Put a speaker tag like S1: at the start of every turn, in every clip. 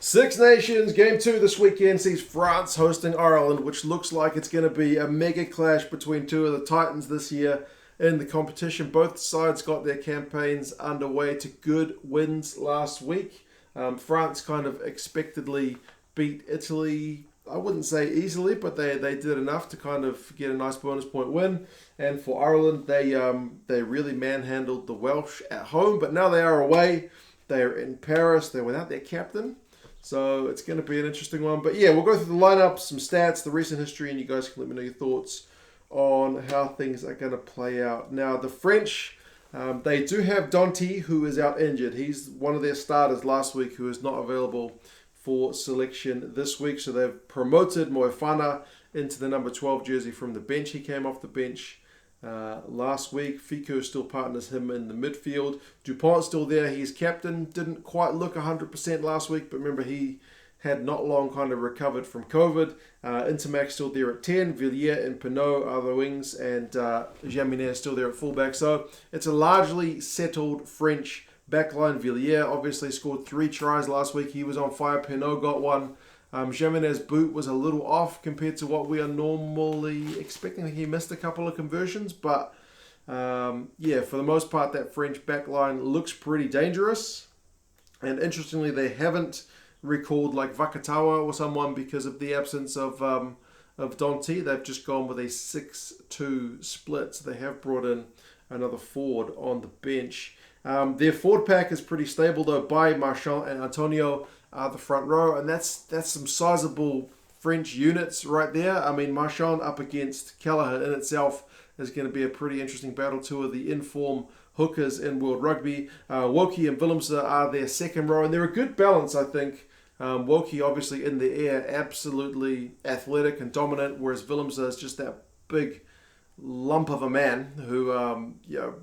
S1: Six Nations Game 2 this weekend sees France hosting Ireland, which looks like it's going to be a mega clash between two of the titans this year in the competition. Both sides got their campaigns underway to good wins last week. France kind of expectedly beat Italy, I wouldn't say easily, but they did enough to kind of get a nice bonus point win. And for Ireland, they really manhandled the Welsh at home, but now they are away. They are in Paris. They're without their captain. So it's going to be an interesting one. But yeah, we'll go through the lineup, some stats, the recent history, and you guys can let me know your thoughts on how things are going to play out. Now, the French, they do have Danty, who is out injured. He's one of their starters last week who is not available for selection this week. So they've promoted Moefana into the number 12 jersey from the bench. He came off the bench last week. Fickou still partners him in the midfield. Dupont still there. He's captain. Didn't quite look 100% last week, but remember he had not long kind of recovered from COVID. Ntamack still there at 10. Villiere and Penaud are the wings, and Jaminet still there at fullback. So it's a largely settled French backline. Villiere obviously scored 3 tries last week. He was on fire. Penaud got one. Jaminet's boot was a little off compared to what we are normally expecting. He missed a couple of conversions, but yeah, for the most part, that French backline looks pretty dangerous. And interestingly, they haven't recalled like Vakatawa or someone because of the absence of Danty. They've just gone with a 6-2 split. So they have brought in another forward on the bench. Their forward pack is pretty stable though. Baille, Marchand, and Atonio are the front row, and that's some sizable French units right there. I mean, Marchand up against Kelleher in itself is going to be a pretty interesting battle. Two of the inform hookers in World Rugby. Woki and Willemse are their second row, and they're a good balance, I think. Woki obviously in the air, absolutely athletic and dominant, whereas Willemse is just that big lump of a man who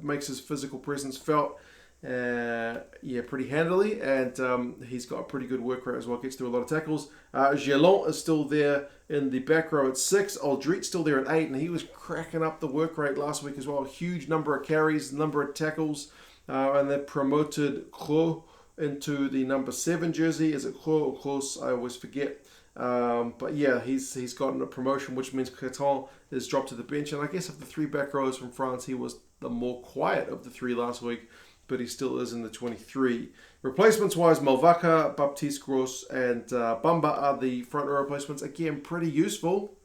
S1: makes his physical presence felt pretty handily, and he's got a pretty good work rate as well, gets through a lot of tackles. Jelonch is still there in the back row at 6. Alldritt still there at 8, and he was cracking up the work rate last week as well. Huge number of carries, number of tackles, and they promoted Gros into the number 7 jersey. Is it Cros or Cros? I always forget. But yeah, he's gotten a promotion, which means Creton is dropped to the bench. And I guess of the 3 back rows from France, he was the more quiet of the 3 last week, but he still is in the 23. Replacements-wise, Mouvaka, Baptiste, Gros, and Bamba are the front row replacements. Again, pretty useful.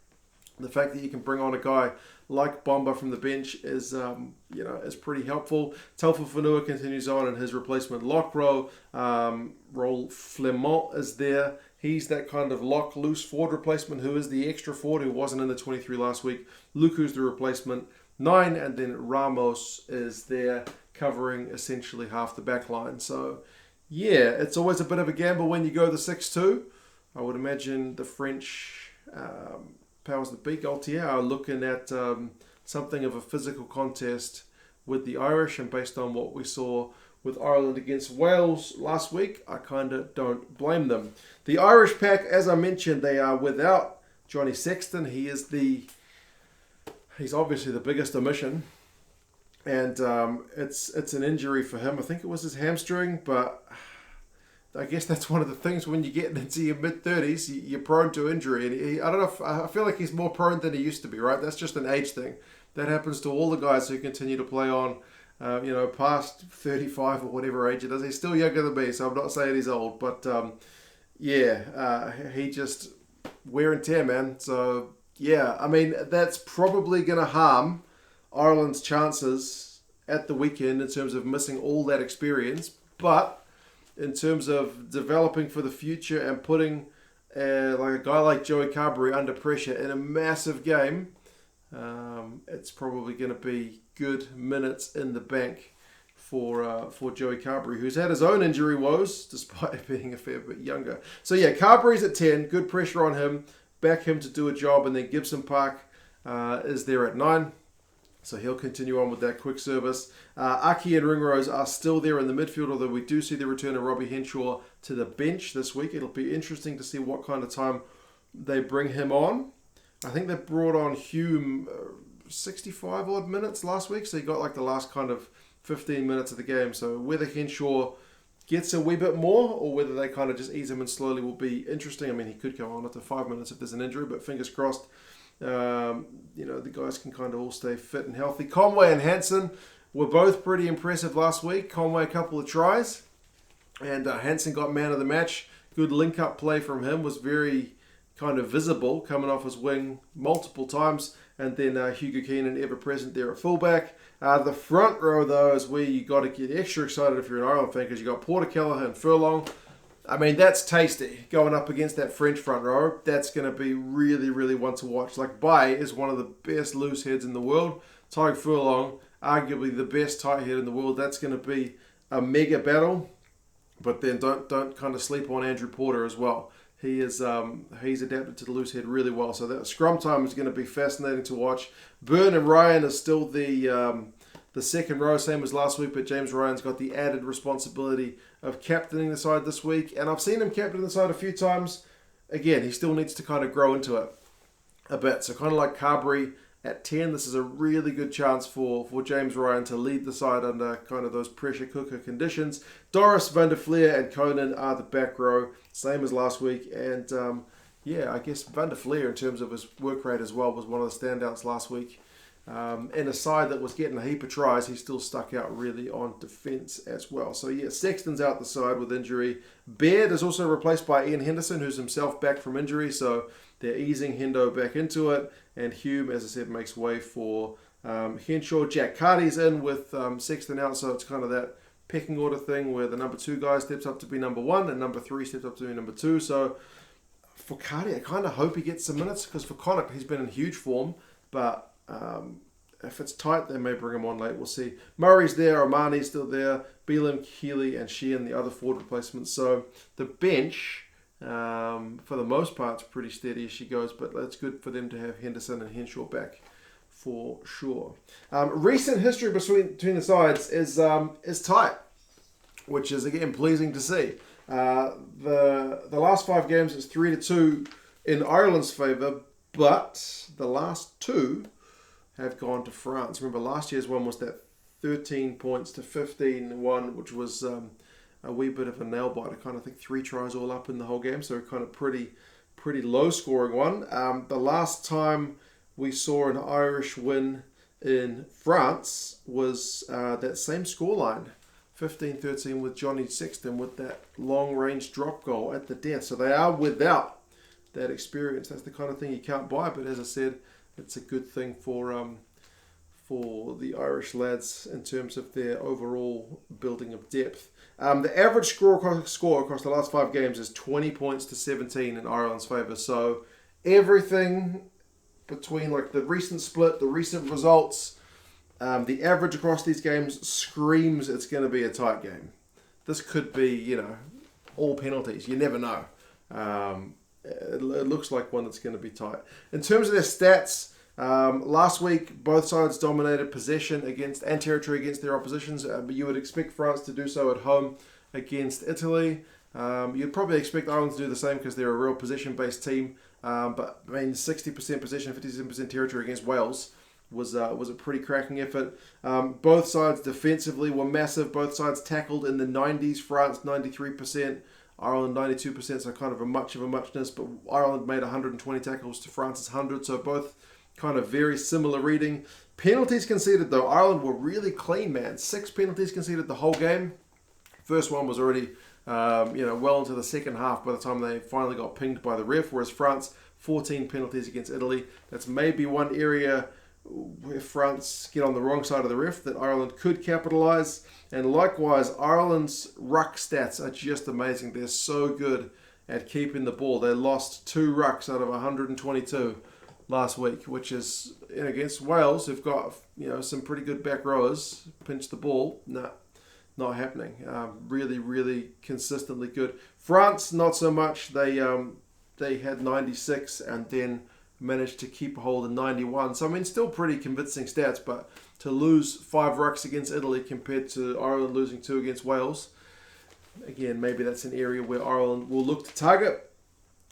S1: The fact that you can bring on a guy like Bamba from the bench is pretty helpful. Telfo Fanua continues on in his replacement lock row. Roll Flemont is there. He's that kind of lock loose forward replacement who is the extra forward who wasn't in the 23 last week. Luku's the replacement 9, and then Ramos is there covering essentially half the back line. So yeah, it's always a bit of a gamble when you go the 6-2. I would imagine the French powers that be, Gaultier, are looking at something of a physical contest with the Irish, and based on what we saw with Ireland against Wales last week, I kind of don't blame them. The Irish pack, as I mentioned, they are without Johnny Sexton. He's obviously the biggest omission, and it's an injury for him. I think it was his hamstring, but I guess that's one of the things when you get into your mid-30s, you're prone to injury. And I don't know, I feel like he's more prone than he used to be, right? That's just an age thing. That happens to all the guys who continue to play on, past 35 or whatever age it is. He's still younger than me, so I'm not saying he's old. But, he just wear and tear, man. So, yeah, I mean, that's probably going to harm Ireland's chances at the weekend in terms of missing all that experience. But in terms of developing for the future and putting like a guy like Joey Carberry under pressure in a massive game, it's probably going to be good minutes in the bank for Joey Carberry, who's had his own injury woes despite being a fair bit younger. So yeah, Carberry's at 10, good pressure on him, back him to do a job, and then Gibson-Park is there at 9. So he'll continue on with that quick service. Aki and Ringrose are still there in the midfield, although we do see the return of Robbie Henshaw to the bench this week. It'll be interesting to see what kind of time they bring him on. I think they brought on Hume 65 odd minutes last week, so he got like the last kind of 15 minutes of the game. So whether Henshaw gets a wee bit more, or whether they kind of just ease him in slowly will be interesting. I mean, he could go on after 5 minutes if there's an injury, but fingers crossed. The guys can kind of all stay fit and healthy. Conway and Hansen were both pretty impressive last week. Conway a couple of tries, and Hansen got man of the match. Good link-up play from him, was very kind of visible, coming off his wing multiple times. And then Hugo Keenan, ever present there at fullback. The front row, though, is where you got to get extra excited if you're an Ireland fan, because you got Porter Kelleher and Furlong. I mean, that's tasty going up against that French front row. That's going to be really, really one to watch. Like, Baille is one of the best loose heads in the world. Tadhg Furlong, arguably the best tight head in the world. That's going to be a mega battle. But then don't kind of sleep on Andrew Porter as well. He is he's adapted to the loose head really well. So that scrum time is going to be fascinating to watch. Byrne and Ryan is still the second row, same as last week, but James Ryan's got the added responsibility of captaining the side this week. And I've seen him captain the side a few times. Again, he still needs to kind of grow into it a bit. So kind of like Carberry at 10, this is a really good chance for James Ryan to lead the side under kind of those pressure cooker conditions. Doris, Van der Fleer and Conan are the back row, same as last week. And I guess Van der Fleer, in terms of his work rate as well, was one of the standouts last week. In a side that was getting a heap of tries, he still stuck out really on defence as well. So yeah, Sexton's out the side with injury. Baird is also replaced by Ian Henderson, who's himself back from injury. So they're easing Hendo back into it. And Hume, as I said, makes way for Henshaw. Jack Carty's in with Sexton out. So it's kind of that pecking order thing where the number 2 guy steps up to be number 1 and number 3 steps up to be number 2. So for Carty, I kind of hope he gets some minutes, because for Connacht, he's been in huge form. But if it's tight, they may bring him on late. We'll see. Murray's there, Omani's still there, Belam, Keeley, and Sheehan, the other forward replacements. So the bench, for the most part, is pretty steady as she goes, but it's good for them to have Henderson and Henshaw back for sure. Recent history between the sides is tight, which is again pleasing to see. The last 5 games is 3-2 in Ireland's favour, but the last 2 have gone to France. Remember, last year's one was that 13 points to 15 one, which was a wee bit of a nail biter. I kind of think 3 tries all up in the whole game, so kind of pretty low scoring one. The last time we saw an Irish win in France was that same scoreline, 15-13, with Johnny Sexton with that long range drop goal at the death. So they are without that experience. That's the kind of thing you can't buy, but as I said, it's a good thing for the Irish lads in terms of their overall building of depth. The average score across the last 5 games is 20 points to 17 in Ireland's favour. So everything between like the recent split, the recent results, the average across these games screams it's going to be a tight game. This could be, all penalties. You never know. It looks like one that's going to be tight. In terms of their stats, last week both sides dominated possession and territory against their oppositions. But you would expect France to do so at home against Italy. You'd probably expect Ireland to do the same because they're a real possession-based team. But I mean, 60% possession, 57% territory against Wales was a pretty cracking effort. Both sides defensively were massive. Both sides tackled in the 90s. France 93%. Ireland 92%, so kind of a muchness, but Ireland made 120 tackles to France's 100, so both kind of very similar reading. Penalties conceded, though, Ireland were really clean, man. 6 penalties conceded the whole game. First one was already, well into the second half by the time they finally got pinged by the ref, whereas France, 14 penalties against Italy. That's maybe one area where France get on the wrong side of the ref that Ireland could capitalise. And likewise, Ireland's ruck stats are just amazing. They're so good at keeping the ball. They lost 2 rucks out of 122 last week, which is against Wales, who've got some pretty good back rowers. Pinch the ball. No, not happening. Really, really consistently good. France, not so much. They had 96 and then managed to keep a hold of 91. So, I mean, still pretty convincing stats, but to lose 5 rucks against Italy compared to Ireland losing 2 against Wales, again, maybe that's an area where Ireland will look to target.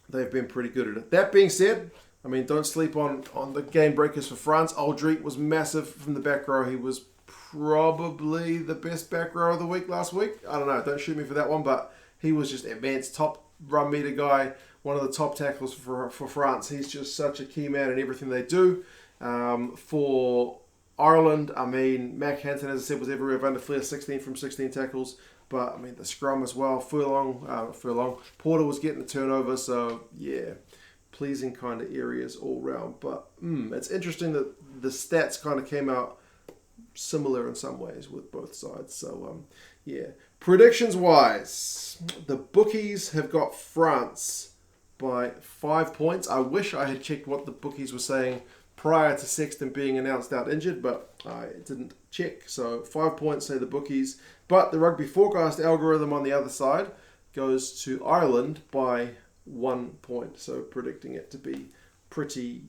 S1: They've been pretty good at it. That being said, I mean, don't sleep on the game breakers for France. Alldritt was massive from the back row. He was probably the best back row of the week last week. I don't know, don't shoot me for that one, but he was just immense. Top run meter guy, one of the top tackles for France. He's just such a key man in everything they do. For Ireland, I mean, Mac Hansen, as I said, was everywhere. Van der Fleer, 16 from 16 tackles. But, I mean, the scrum as well. Porter was getting the turnover. So, yeah, pleasing kind of areas all round. But it's interesting that the stats kind of came out similar in some ways with both sides. So, yeah. Predictions-wise, the bookies have got France by 5 points. I wish I had checked what the bookies were saying prior to Sexton being announced out injured, but I didn't check. So 5 points, say the bookies. But the rugby forecast algorithm on the other side goes to Ireland by 1 point. So predicting it to be pretty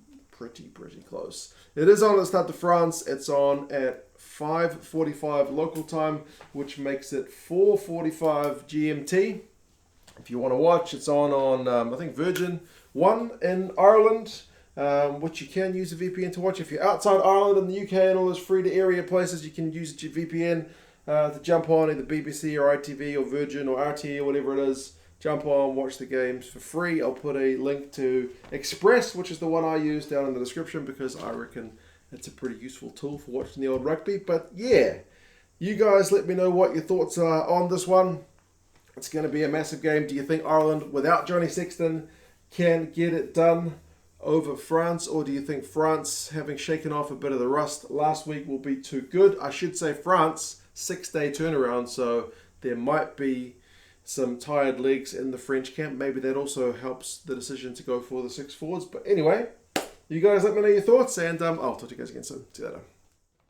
S1: close. It is on at Stade de France. It's on at 5:45 local time, which makes it 4:45 GMT. If you want to watch, it's on I think Virgin 1 in Ireland. Which you can use a VPN to watch. If you're outside Ireland and the UK and all those free-to-area places, you can use your VPN to jump on either BBC or ITV or Virgin or RTE or whatever it is. Jump on, watch the games for free. I'll put a link to Express, which is the one I use, down in the description because I reckon it's a pretty useful tool for watching the old rugby. But yeah, you guys let me know what your thoughts are on this one. It's going to be a massive game. Do you think Ireland, without Johnny Sexton, can get it done over France, or do you think France, having shaken off a bit of the rust last week, will be too good? I should say France, 6-day turnaround, so there might be some tired legs in the French camp. Maybe that also helps the decision to go for the 6 forwards. But anyway, you guys let me know your thoughts, and I'll talk to you guys again soon. See you later.